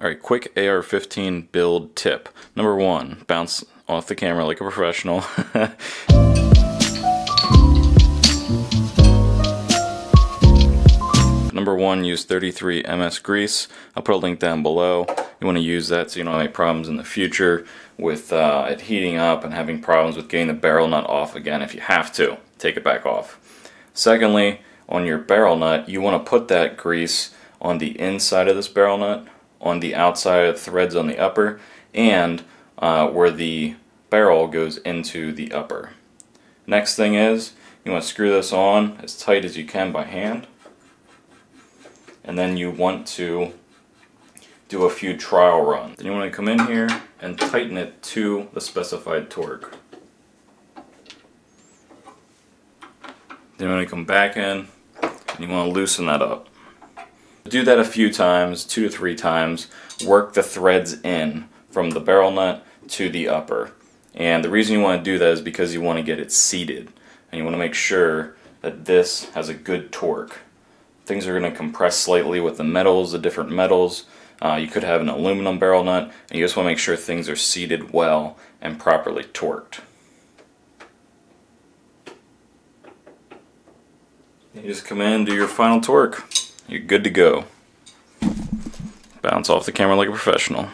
Alright, quick AR-15 build tip. Number 1, bounce off the camera like a professional. Number 1, use 33 MS grease. I'll put a link down below. You want to use that so you don't have any problems in the future with it heating up and having problems with getting the barrel nut off again. If you have to, take it back off. Secondly, on your barrel nut, you want to put that grease on the inside of this barrel nut, on the outside of the threads on the upper, and where the barrel goes into the upper. Next thing is, you want to screw this on as tight as you can by hand, and then you want to do a few trial runs. Then you want to come in here and tighten it to the specified torque. Then you want to come back in and you want to loosen that up. Do that a few times, 2 to 3 times. Work the threads in from the barrel nut to the upper. And the reason you want to do that is because you want to get it seated. And you want to make sure that this has a good torque. Things are going to compress slightly with the metals, the different metals. You could have an aluminum barrel nut, and you just want to make sure things are seated well and properly torqued. You just come in and do your final torque. You're good to go. Bounce off the camera like a professional.